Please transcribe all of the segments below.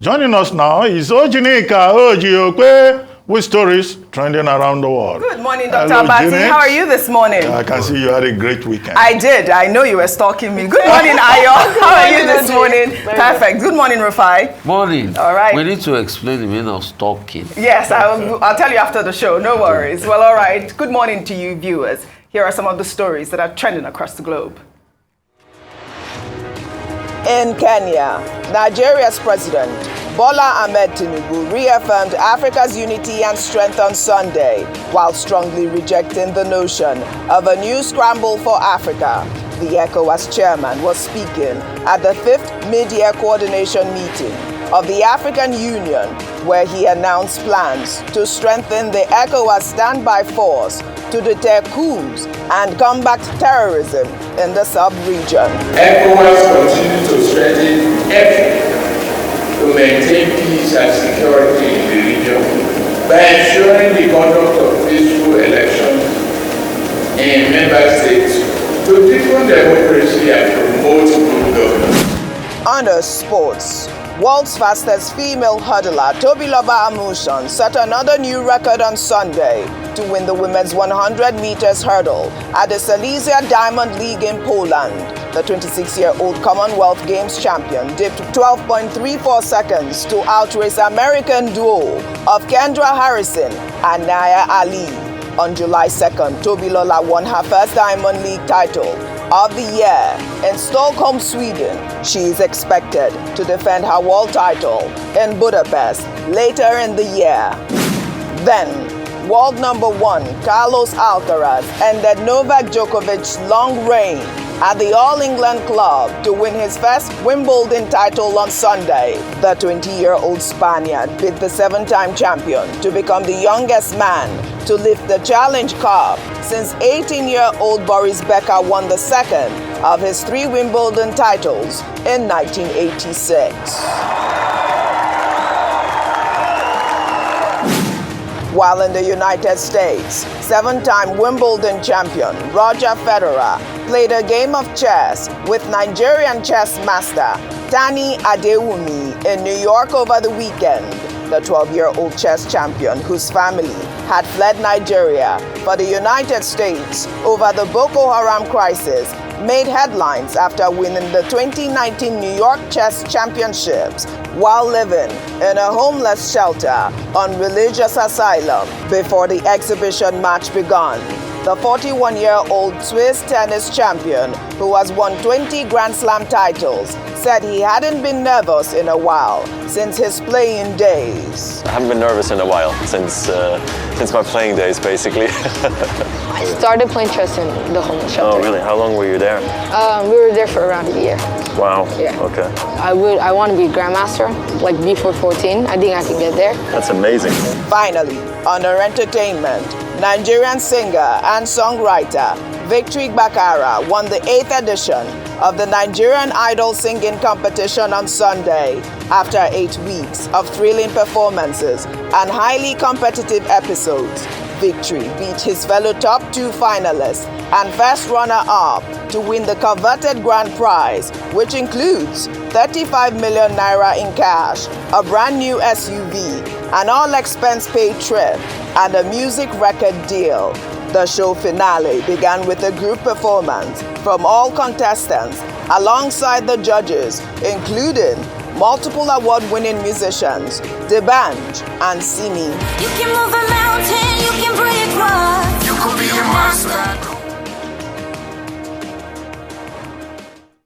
Joining us now is OjyOkpe with stories trending around the world. Good morning, Dr. Abati. How are you this morning? I can see you had a great weekend. I did. I know you were stalking me. Good morning, Ayo. How are you this morning? Perfect. Good morning, Rufai. Morning. All right. We need to explain the meaning of stalking. Yes, I'll tell you after the show. No worries. Well, all right. Good morning to you, viewers. Here are some of the stories that are trending across the globe. In Kenya, Nigeria's President Bola Ahmed Tinubu reaffirmed Africa's unity and strength on Sunday, while strongly rejecting the notion of a new scramble for Africa. The ECOWAS chairman was speaking at the 5th mid-year coordination meeting of the African Union, where he announced plans to strengthen the ECOWAS standby force to deter coups and combat terrorism in the sub-region. ECOWAS continues to strengthen efforts to maintain peace and security in the region by ensuring the conduct of peaceful elections in member states to deepen democracy and promote good governance. Under sports, world's fastest female hurdler Tobiloba Amusan set another new record on Sunday to win the women's 100 meters hurdle at the Silesia Diamond League in Poland. The 26-year-old Commonwealth Games champion dipped 12.34 seconds to outrace American duo of Kendra Harrison and Naya Ali. On July 2nd, Tobiloba won her first Diamond League title of the year in Stockholm, Sweden. She is expected to defend her world title in Budapest later in the year. Then, world number 1 Carlos Alcaraz ended Novak Djokovic's long reign at the All England Club to win his first Wimbledon title on Sunday. The 20-year-old Spaniard beat the 7-time champion to become the youngest man to lift the Challenge Cup since 18-year-old Boris Becker won the second of his 3 Wimbledon titles in 1986. While in the United States, 7-time Wimbledon champion Roger Federer played a game of chess with Nigerian chess master Tani Adewumi in New York over the weekend. The 12-year-old chess champion, whose family had fled Nigeria for the United States over the Boko Haram crisis, made headlines after winning the 2019 New York Chess Championships while living in a homeless shelter on religious asylum before the exhibition match began. The 41-year-old Swiss tennis champion, who has won 20 Grand Slam titles, said he hadn't been nervous in a while since his playing days. I haven't been nervous in a while, since my playing days, basically. I started playing chess in the homeless shelter. Oh, really? How long were you there? We were there for around a year. Wow. Yeah. Okay. I want to be Grandmaster, like before 14. I think I can get there. That's amazing. Finally, under entertainment, Nigerian singer and songwriter Victory Bakara won the 8th edition of the Nigerian Idol singing competition on Sunday after 8 weeks of thrilling performances and highly competitive episodes. Victory beat his fellow top 2 finalists and first runner-up to win the coveted grand prize, which includes 35 million naira in cash, a brand new SUV, an all-expense-paid trip, and a music record deal. The show finale began with a group performance from all contestants alongside the judges, including multiple award-winning musicians, D'banj and Simi. You can move a mountain, you can break rocks. You could be a monster.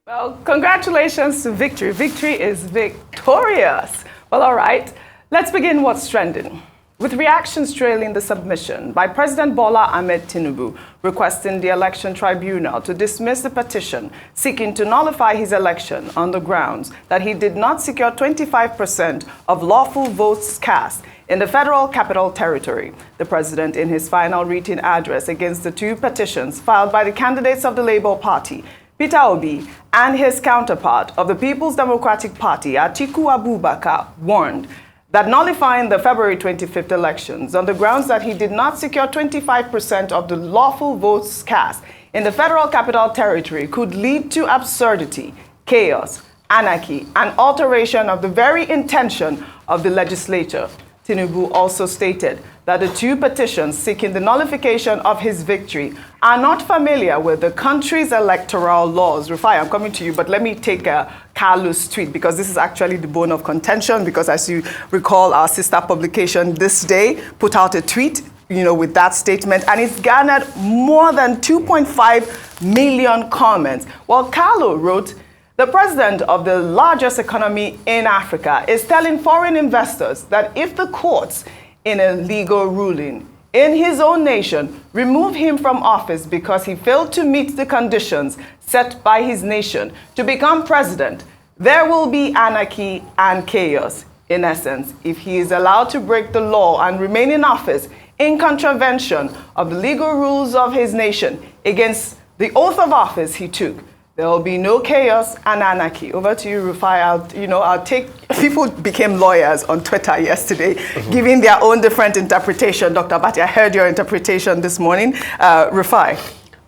Well, congratulations to Victory. Victory is victorious. Well, all right, let's begin what's trending. With reactions trailing the submission by President Bola Ahmed Tinubu requesting the election tribunal to dismiss the petition seeking to nullify his election on the grounds that he did not secure 25% of lawful votes cast in the Federal Capital Territory. The president, in his final written address against the 2 petitions filed by the candidates of the Labour Party, Peter Obi, and his counterpart of the People's Democratic Party, Atiku Abubakar, warned that nullifying the February 25th elections on the grounds that he did not secure 25% of the lawful votes cast in the Federal Capital Territory could lead to absurdity, chaos, anarchy, and alteration of the very intention of the legislature. Tinubu also stated that the two petitions seeking the nullification of his victory are not familiar with the country's electoral laws. Rufai, I'm coming to you, but let me take Carlos' tweet, because this is actually the bone of contention, because as you recall, our sister publication This Day put out a tweet, with that statement, and it's garnered more than 2.5 million comments. Well, Carlo wrote, the president of the largest economy in Africa is telling foreign investors that if the courts in a legal ruling in his own nation remove him from office because he failed to meet the conditions set by his nation to become president, there will be anarchy and chaos. In essence, if he is allowed to break the law and remain in office in contravention of the legal rules of his nation against the oath of office he took, there will be no chaos and anarchy. Over to you, Rufai. I'll take, people became lawyers on Twitter yesterday, giving their own different interpretation. Dr. Bati, I heard your interpretation this morning. Rufai.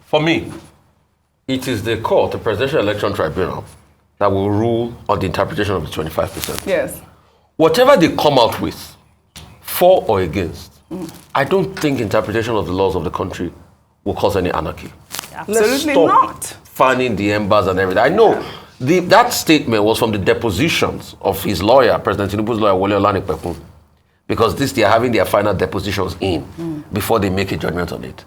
For me, it is the court, the Presidential Election Tribunal, that will rule on the interpretation of the 25%. Yes. Whatever they come out with, for or against, I don't think interpretation of the laws of the country will cause any anarchy. Absolutely not. Fanning the embers and everything. I know that statement was from the depositions of his lawyer, President Tinubu's lawyer, Wole Olanipekun, because they are having their final depositions in before they make a judgment on it.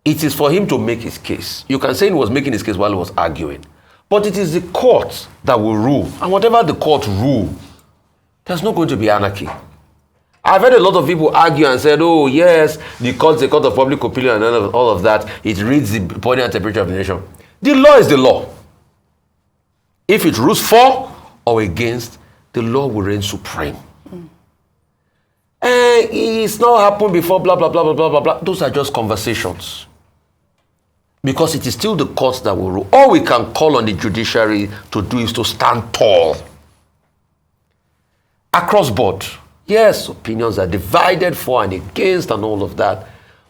It is for him to make his case. You can say he was making his case while he was arguing, but it is the court that will rule, and whatever the court rule, there's not going to be anarchy. I've heard a lot of people argue and said, oh, yes, the court of public opinion and all of that, it reads the body and temperature of the nation. The law is the law. If it rules for or against, the law will reign supreme. And it's not happened before, blah, blah, blah, blah, blah, blah, blah. Those are just conversations. Because it is still the courts that will rule. All we can call on the judiciary to do is to stand tall. Across board. Yes, opinions are divided for and against and all of that.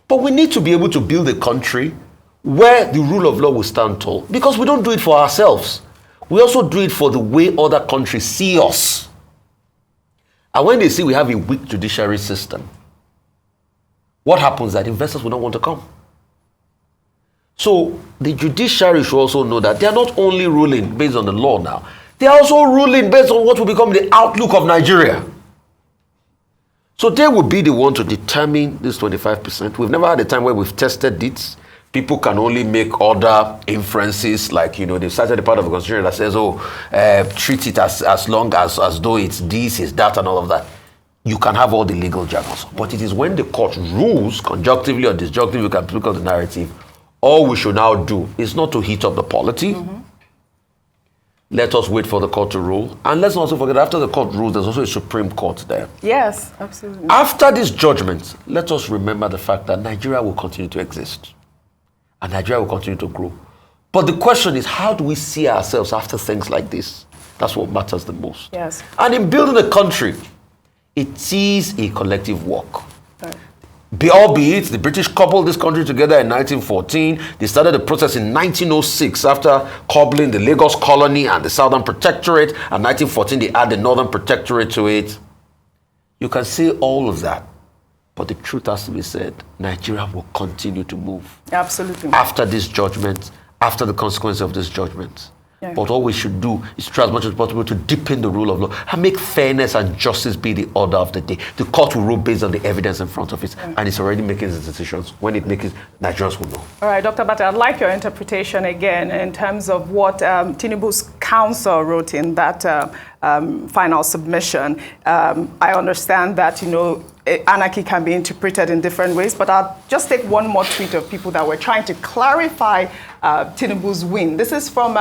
But we need to be able to build a country where the rule of law will stand tall. Because we don't do it for ourselves. We also do it for the way other countries see us. And when they see we have a weak judiciary system, what happens? That investors will not want to come. So the judiciary should also know that they are not only ruling based on the law now, they are also ruling based on what will become the outlook of Nigeria. So they will be the one to determine this 25%. We've never had a time where we've tested it. People can only make other inferences, like, they've cited a part of the constitution that says, treat it as long as though it's this, it's that, and all of that. You can have all the legal jargons. But it is when the court rules, conjunctively or disjunctively, you can look at the narrative. All we should now do is not to heat up the polity. Let us wait for the court to rule. And let's not also forget, after the court rules, there's also a Supreme Court there. Yes, absolutely. After this judgment, let us remember the fact that Nigeria will continue to exist. And Nigeria will continue to grow. But the question is, how do we see ourselves after things like this? That's what matters the most. Yes. And in building a country, it is a collective work. Right. Albeit the British coupled this country together in 1914. They started the process in 1906 after coupling the Lagos colony and the Southern Protectorate. And 1914 they add the Northern Protectorate to it. You can say all of that. But the truth has to be said, Nigeria will continue to move. Absolutely. After this judgment, after the consequence of this judgment. Yeah. But all we should do is try as much as possible to deepen the rule of law and make fairness and justice be the order of the day. The court will rule based on the evidence in front of it, and it's already making its decisions. When it makes it, Nigerians will know. All right, Dr. Bata, I'd like your interpretation again in terms of what Tinubu's counsel wrote in that final submission. I understand that, anarchy can be interpreted in different ways, but I'll just take one more tweet of people that were trying to clarify Tinubu's win. This is from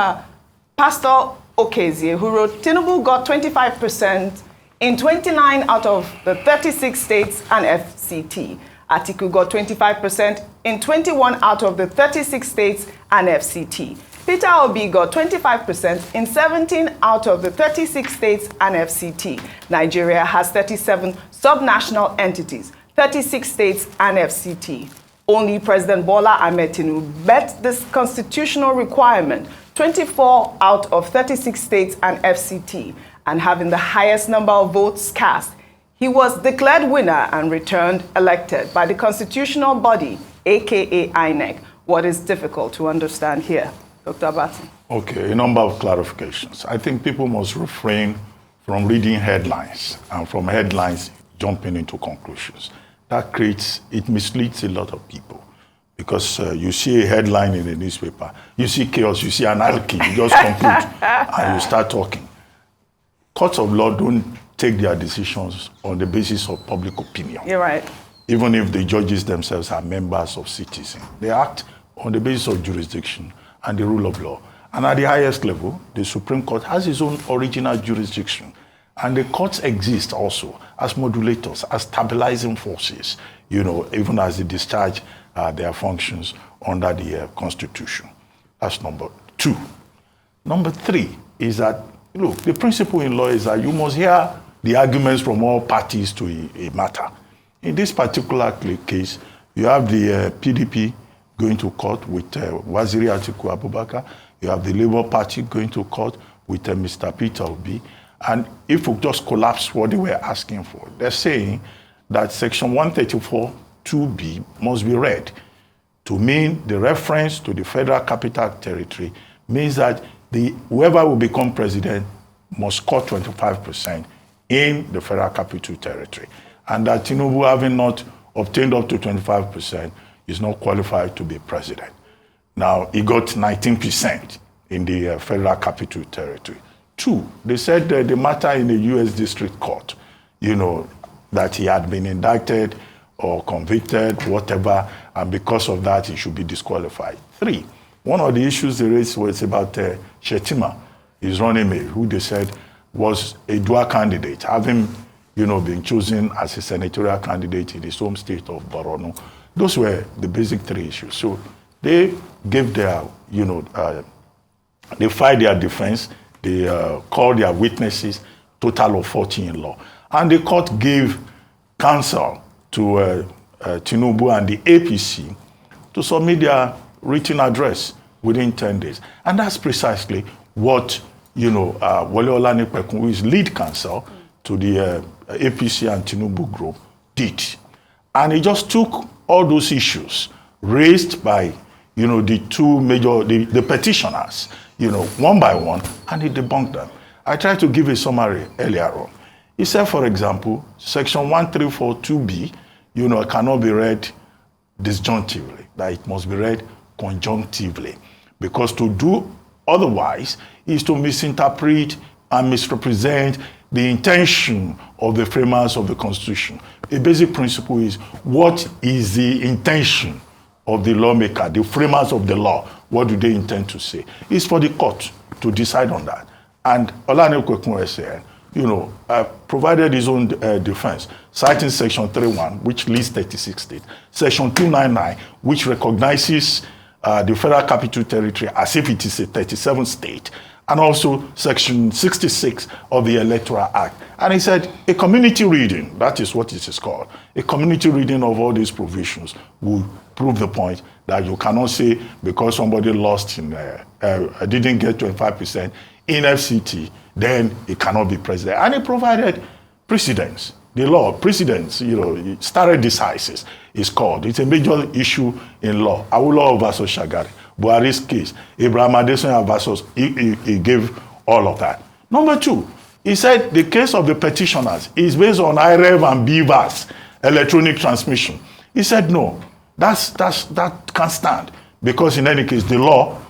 Pastor Okezie, who wrote, Tinubu got 25% in 29 out of the 36 states and FCT. Atiku got 25% in 21 out of the 36 states and FCT. Peter Obi got 25% in 17 out of the 36 states and FCT. Nigeria has 37 subnational entities, 36 states and FCT. Only President Bola Ahmed Tinubu met this constitutional requirement 24 out of 36 states and FCT, and having the highest number of votes cast, he was declared winner and returned elected by the constitutional body, aka INEC. What is difficult to understand here? Dr. Abati. Okay, a number of clarifications. I think people must refrain from reading headlines and from headlines jumping into conclusions. That it misleads a lot of people. Because you see a headline in the newspaper, you see chaos, you see anarchy, you just conclude and you start talking. Courts of law don't take their decisions on the basis of public opinion. You're right. Even if the judges themselves are members of citizens. They act on the basis of jurisdiction and the rule of law. And at the highest level, the Supreme Court has its own original jurisdiction. And the courts exist also as modulators, as stabilizing forces, even as they discharge their functions under the Constitution. That's number 2. Number 3 is that, look, the principle in law is that you must hear the arguments from all parties to a matter. In this particular case, you have the PDP going to court with Waziri Atiku Abubakar. You have the Labour Party going to court with Mr. Peter Obi. And if we just collapse what they were asking for, they're saying that Section 134 2B must be read to mean the reference to the Federal Capital Territory means that whoever will become president must score 25% in the Federal Capital Territory. And that Tinubu, having not obtained up to 25%, is not qualified to be president. Now, he got 19% in the Federal Capital Territory. 2, they said the matter in the U.S. District Court, that he had been indicted or convicted, whatever, and because of that, he should be disqualified. 3, one of the issues they raised was about Shetima, his running mate, who they said was a dual candidate, having, been chosen as a senatorial candidate in his home state of Borno. Those were the basic 3 issues. So they gave their, they filed their defense, they called their witnesses, total of 40 in law. And the court gave counsel to Tinubu and the APC to submit their written address within 10 days. And that's precisely what, Wole Olanipekun, who is lead counsel to the APC and Tinubu group, did. And he just took all those issues raised by, the 2 major, the petitioners, one by one, and he debunked them. I tried to give a summary earlier on. He said, for example, Section 134(2)B, cannot be read disjunctively, that it must be read conjunctively. Because to do otherwise is to misinterpret and misrepresent the intention of the framers of the Constitution. A basic principle is, what is the intention of the lawmaker, the framers of the law? What do they intend to say? It's for the court to decide on that. And Olanipekun said, provided his own defense, citing Section 3.1, which lists 36 states, Section 299, which recognizes the Federal Capital Territory as if it is a 37th state, and also Section 66 of the Electoral Act. And he said, a community reading, that is what it is called, a community reading of all these provisions will prove the point that you cannot say because somebody lost in, didn't get 25% in FCT, then he cannot be president. And he provided precedents. The law, precedents, stare decisis is called. It's a major issue in law. Awolowo versus Shagari, Buhari's case, Ibrahim Adesanya versus, he gave all of that. Number 2, he said the case of the petitioners is based on IREV and BVAS, electronic transmission. He said no, that can't stand, because in any case the law,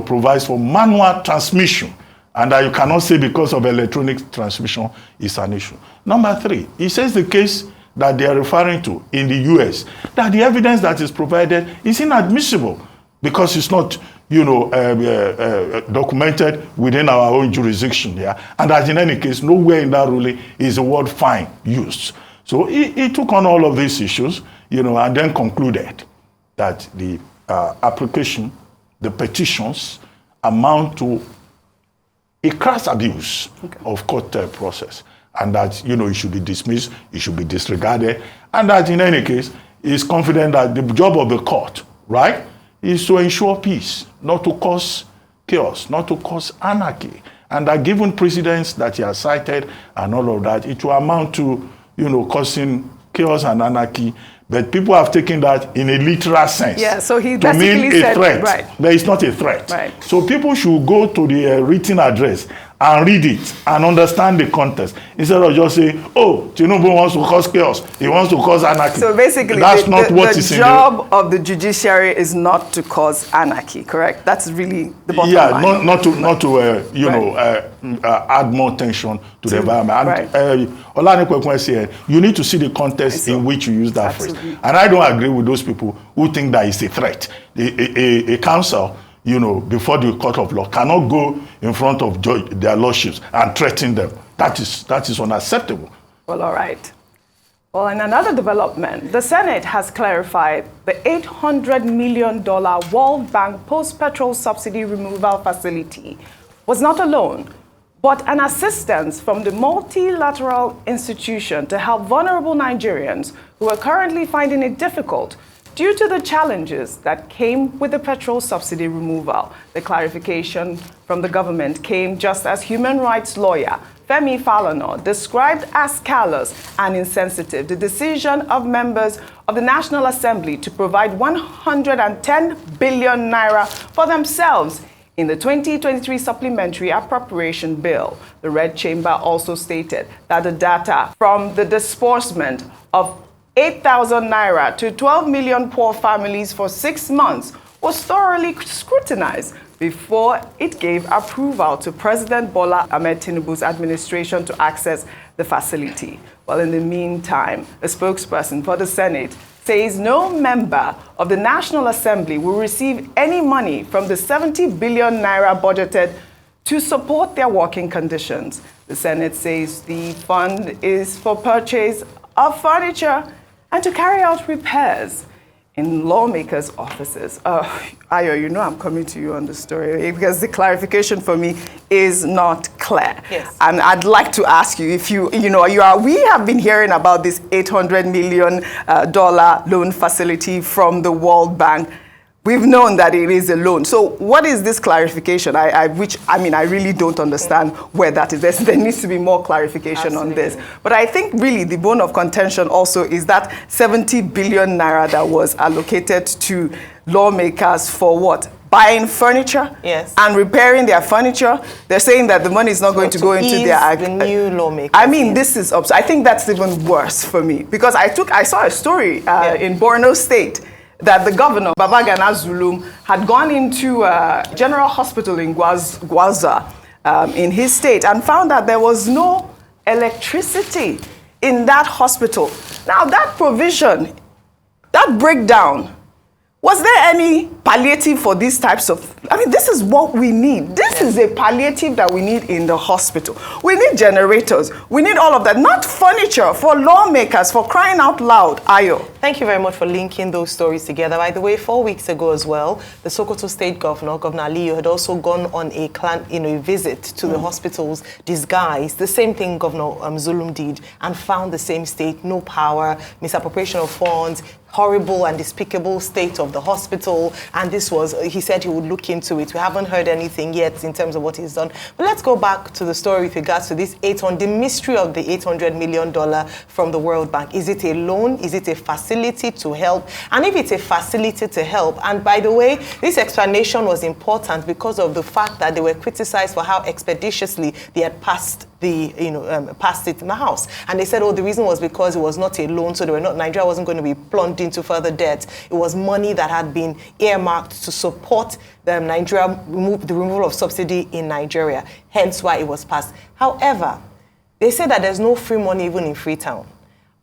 provides for manual transmission, and that you cannot say because of electronic transmission is an issue. Number 3, he says the case that they are referring to in the US, that the evidence that is provided is inadmissible because it's not, documented within our own jurisdiction here, and that in any case, nowhere in that ruling is the word fine used. So he took on all of these issues, and then concluded that the application, the petitions, amount to a crass abuse of court process, and that, it should be dismissed, it should be disregarded, and that in any case, he is confident that the job of the court, right, is to ensure peace, not to cause, chaos, not to cause anarchy. And that given precedents that he has cited and all of that, it will amount to, causing chaos and anarchy. But people have taken that in a literal sense. Yeah, so he to mean basically a said, threat. right. But it's not a threat. Right. So people should go to the written address and read it and understand the context instead of just saying, oh, Tinubu wants to cause chaos, he wants to cause anarchy. So basically, that's not what the is job of the judiciary is not to cause anarchy, correct? That's really the bottom line. Yeah, not to add more tension to the environment. And Olanekwe said, you need to see the context in which you use that phrase. And I don't agree with those people who think that it's a threat. A council, before the court of law, cannot go in front of their lordships and threaten them. That is unacceptable. Well, all right. Well, in another development, the Senate has clarified the $800 million World Bank post-petrol subsidy removal facility was not a loan, but an assistance from the multilateral institution to help vulnerable Nigerians who are currently finding it difficult due to the challenges that came with the petrol subsidy removal. The clarification from the government came just as human rights lawyer Femi Falana described as callous and insensitive the decision of members of the National Assembly to provide 110 billion naira for themselves in the 2023 Supplementary Appropriation Bill. The Red Chamber also stated that the data from the disbursement of 8,000 naira to 12 million poor families for 6 months was thoroughly scrutinized before it gave approval to President Bola Ahmed Tinubu's administration to access the facility. Well, in the meantime, a spokesperson for the Senate says no member of the National Assembly will receive any money from the 70 billion naira budgeted to support their working conditions. The Senate says the fund is for purchase of furniture and to carry out repairs in lawmakers' offices. Ayo, I'm coming to you on the story because the clarification for me is not clear. Yes. And I'd like to ask you if we have been hearing about this $800 million loan facility from the World Bank. We've known that it is a loan. So what is this clarification? I really don't understand where that is. There needs to be more clarification on this. But I think really the bone of contention also is that 70 billion naira that was allocated to lawmakers for what? Buying furniture and repairing their furniture. They're saying that the money is not going to go into the new lawmakers. This is I think that's even worse for me because I saw a story in Borno State that the governor, Babagana Zulum, had gone into a general hospital in Gwaza in his state and found that there was no electricity in that hospital. Now that provision, that breakdown, was there any palliative for these types of... this is what we need. This is a palliative that we need in the hospital. We need generators. We need all of that. Not furniture for lawmakers, for crying out loud. Ayo. Thank you very much for linking those stories together. By the way, 4 weeks ago as well, the Sokoto State Governor, Governor Aliyu, had also gone on a visit to the hospitals disguised. The same thing Governor Zulum did and found the same state, no power, misappropriation of funds, horrible and despicable state of the hospital, and he said he would look into it. We haven't heard anything yet in terms of what he's done. But let's go back to the story with regards to the mystery of the $800 million from the World Bank. Is it a loan? Is it a facility to help? And if it's a facility to help, and by the way, this explanation was important because of the fact that they were criticized for how expeditiously they had passed it in the House. And they said, the reason was because it was not a loan, so Nigeria wasn't going to be plunged into further debt. It was money that had been earmarked to support the removal of subsidy in Nigeria, hence why it was passed. However, they say that there's no free money even in Freetown.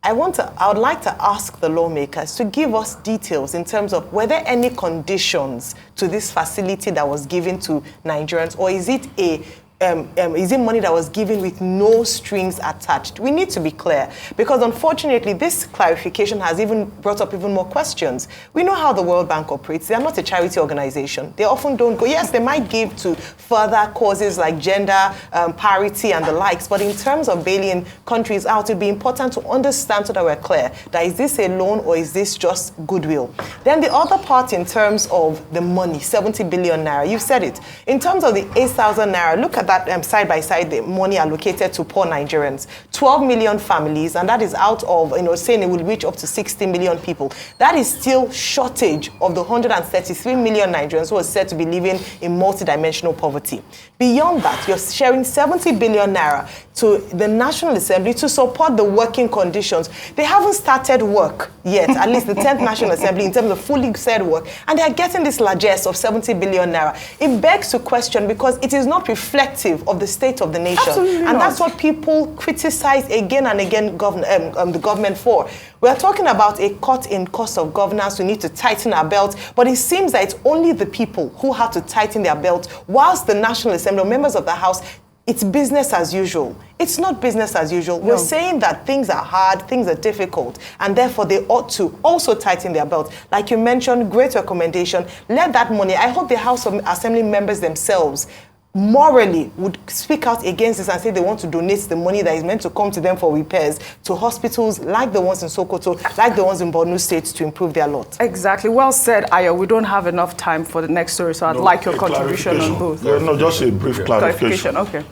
I would like to ask the lawmakers to give us details in terms of were there any conditions to this facility that was given to Nigerians, or is it a is it money that was given with no strings attached? We need to be clear, because unfortunately this clarification has even brought up even more questions. We know how the World Bank operates. They are not a charity organization. They often don't go, yes, they might give to further causes like gender parity and the likes, but in terms of bailing countries out, it'd be important to understand so that we're clear that is this a loan or is this just goodwill? Then the other part in terms of the money, 70 billion naira, you've said it. In terms of the 8,000 naira, look at that side by side, the money allocated to poor Nigerians, 12 million families, and that is out of, saying it will reach up to 60 million people. That is still shortage of the 133 million Nigerians who are said to be living in multidimensional poverty. Beyond that, you're sharing 70 billion naira to the National Assembly to support the working conditions. They haven't started work yet, at least the 10th National Assembly, in terms of fully said work, and they are getting this largesse of 70 billion naira. It begs to question, because it is not reflective of the state of the nation. Absolutely and not. That's what people criticize again and again the government for. We are talking about a cut in cost of governance. We need to tighten our belt, but it seems that it's only the people who have to tighten their belt, whilst the National Assembly, members of the House, it's business as usual. It's not business as usual. No. We're saying that things are hard, things are difficult, and therefore they ought to also tighten their belt. Like you mentioned, great recommendation. Let that money, I hope the House of Assembly members themselves morally would speak out against this and say they want to donate the money that is meant to come to them for repairs to hospitals like the ones in Sokoto, like the ones in Borno State, to improve their lot. Exactly. Well said, Ayo. We don't have enough time for the next story, so I'd like your contribution on both. No, just a brief clarification. Okay.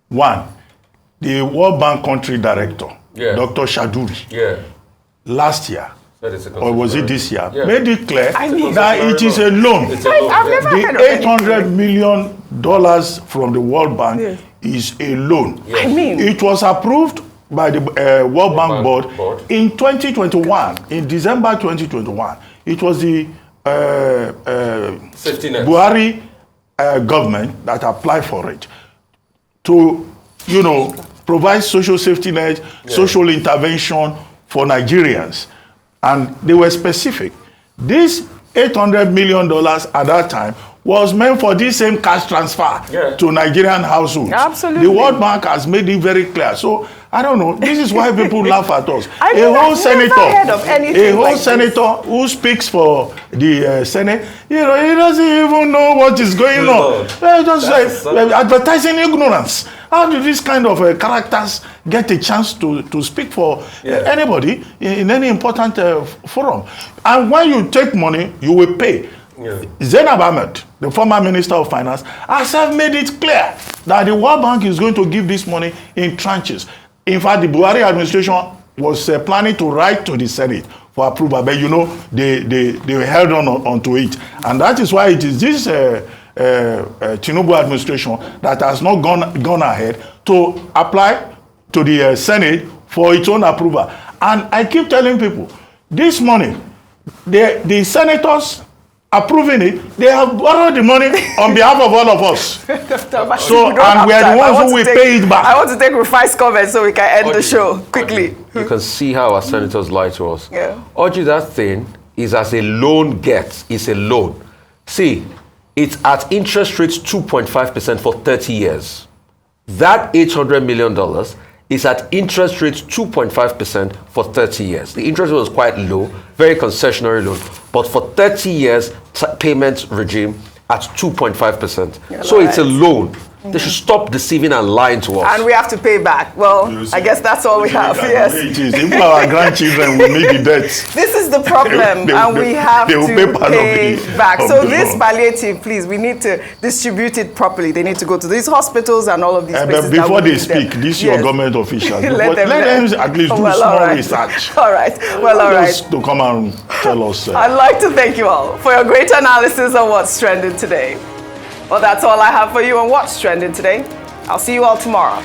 One, the World Bank country director, Dr. Shaduri, last year, or was it this year, made it clear that it is a loan. I've never heard of the $800 million from the World Bank is a loan. I mean, it was approved by the World Bank Board in 2021, in December 2021. It was the Buhari government that applied for it to, provide social safety net, social intervention for Nigerians. And they were specific. This $800 million at that time was meant for this same cash transfer to Nigerian households. Absolutely. The World Bank has made it very clear. So, I don't know. This is why people laugh at us. A whole senator who speaks for the Senate, he doesn't even know what is going on. Just advertising ignorance. How do these kind of characters get a chance to speak for anybody in any important forum? And when you take money, you will pay. Zainab Ahmed, the former Minister of Finance, has made it clear that the World Bank is going to give this money in tranches. In fact, the Buhari administration was planning to write to the Senate for approval, but they held onto it. And that is why it is this Tinubu administration that has not gone ahead to apply to the Senate for its own approval. And I keep telling people, this money, the senators approving it, they have borrowed the money on behalf of all of us. So, and we are the ones who will pay it back. I want to take Rufai's comment so we can end the show quickly. You can see how our senators lie to us. Oji, that thing is as a loan gets. It's a loan. See, it's at interest rates 2.5% for 30 years. That $800 million is at interest rates 2.5% for 30 years. The interest rate was quite low, very concessionary loan, but for 30 years, payment regime at 2.5%. So it's a loan. They should stop deceiving and lying to us. And we have to pay back. Well, I guess that's all we have. Yes. Even our grandchildren will need the debts. This is the problem, and we have to pay back. So this palliative, please, we need to distribute it properly. They need to go to these hospitals and all of these places. But before they speak, this your government officials. let them at least do small research. All right. Well, all right. Just to come and tell us. I'd like to thank you all for your great analysis on what's trending today. Well, that's all I have for you on What's Trending Today. I'll see you all tomorrow.